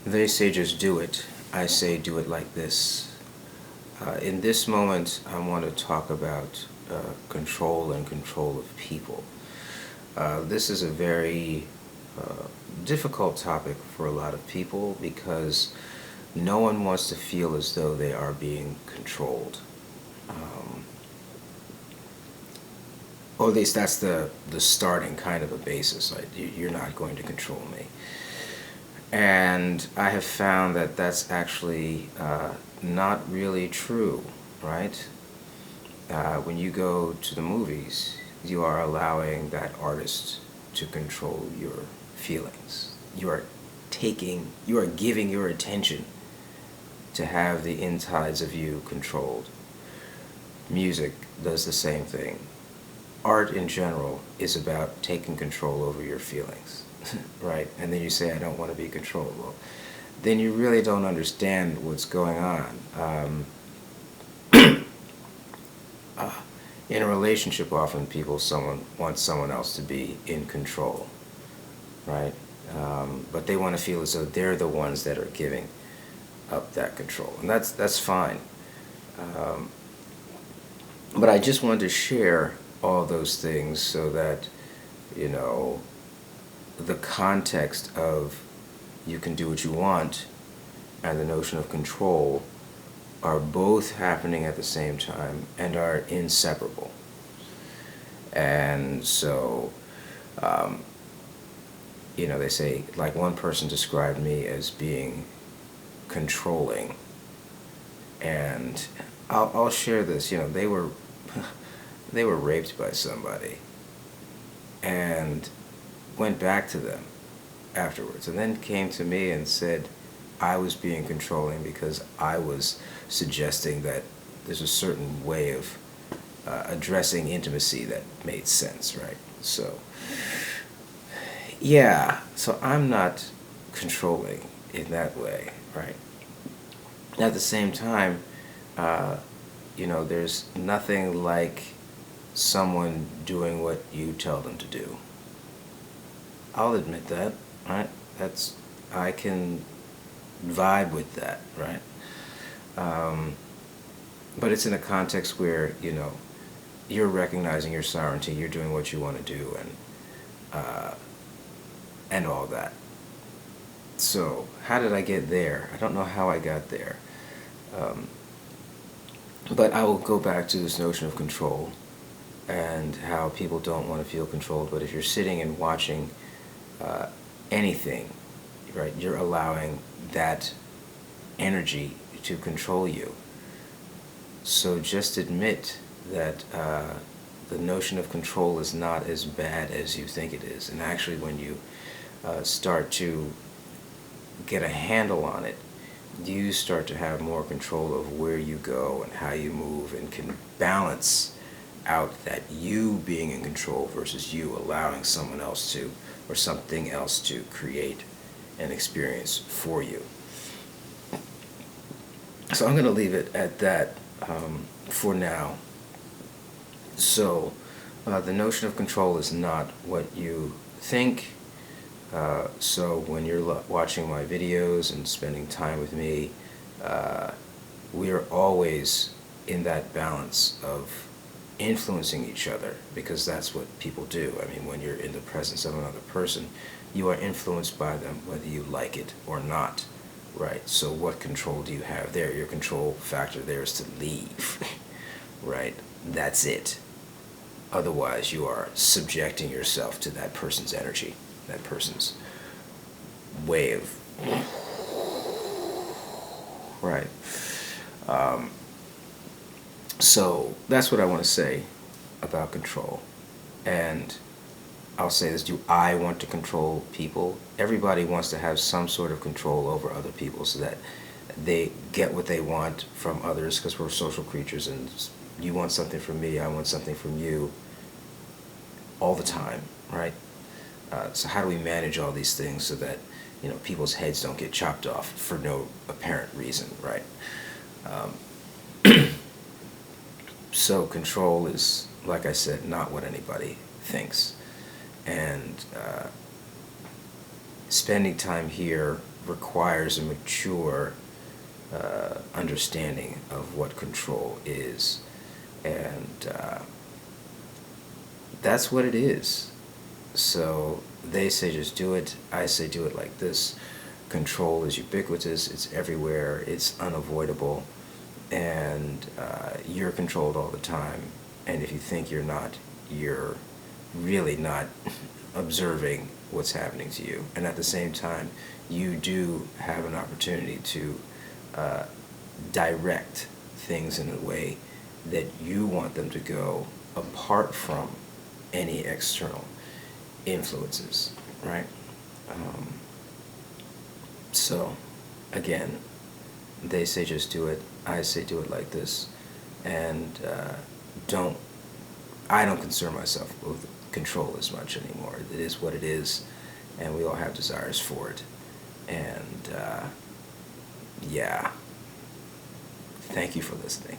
They say just do it. I say do it like this. In this moment, I want to talk about control and control of people. This is a very difficult topic for a lot of people because no one wants to feel as though they are being controlled. Um, or at least that's the starting kind of a basis. Like, you're not going to control me. And I have found that that's actually not really true, right? When you go to the movies, you are allowing that artist to control your feelings. You are giving your attention to have the insides of you controlled. Music does the same thing. Art in general is about taking control over your feelings, right? And then you say, I don't want to be controlled. Well, then you really don't understand what's going on. In a relationship, often someone wants someone else to be in control, right? But they want to feel as though they're the ones that are giving up that control, and that's fine. Um, but I just wanted to share all those things so that you know the context of you can do what you want and the notion of control are both happening at the same time and are inseparable. And so, um, they say, like, one person described me as being controlling. And I'll share this. They were they were raped by somebody and went back to them afterwards, and then came to me and said I was being controlling because I was suggesting that there's a certain way of addressing intimacy that made sense, right? So, yeah, so I'm not controlling in that way, right? At the same time, uh, there's nothing like someone doing what you tell them to do. I'll admit that, right? I can vibe with that, right? Um, but it's in a context where, you're recognizing your sovereignty, you're doing what you want to do, uh, and all that. So, how did I get there? I don't know how I got there. Um, but I will go back to this notion of control and how people don't want to feel controlled. But if you're sitting and watching uh, anything, right, you're allowing that energy to control you. So just admit that the notion of control is not as bad as you think it is. And actually, when you start to get a handle on it, you start to have more control of where you go and how you move, and can balance out that you being in control versus you allowing someone else to, or something else to, create an experience for you. So I'm going to leave it at that for now. So the notion of control is not what you think. So when you're watching my videos and spending time with me, we are always in that balance of influencing each other, because that's what people do. I mean, when you're in the presence of another person, you are influenced by them whether you like it or not, right? So what control do you have there? Your control factor there is to leave, right? That's it. Otherwise, you are subjecting yourself to that person's energy, that person's way of, right? Um, so that's what I want to say about control. And I'll say this: do I want to control people? Everybody wants to have some sort of control over other people so that they get what they want from others, because we're social creatures, and you want something from me, I want something from you, all the time, right? So how do we manage all these things so that people's heads don't get chopped off for no apparent reason, right? Um, so control is, like I said, not what anybody thinks. And spending time here requires a mature understanding of what control is. And that's what it is. So they say just do it. I say do it like this. Control is ubiquitous. It's everywhere. It's unavoidable. And you're controlled all the time. And if you think you're not, you're really not observing what's happening to you. And at the same time, you do have an opportunity to direct things in a way that you want them to go, apart from any external influences, right? So, again, they say just do it. I say do it like this. And don't, I don't concern myself with control as much anymore. It is what it is, and we all have desires for it. And yeah, thank you for listening.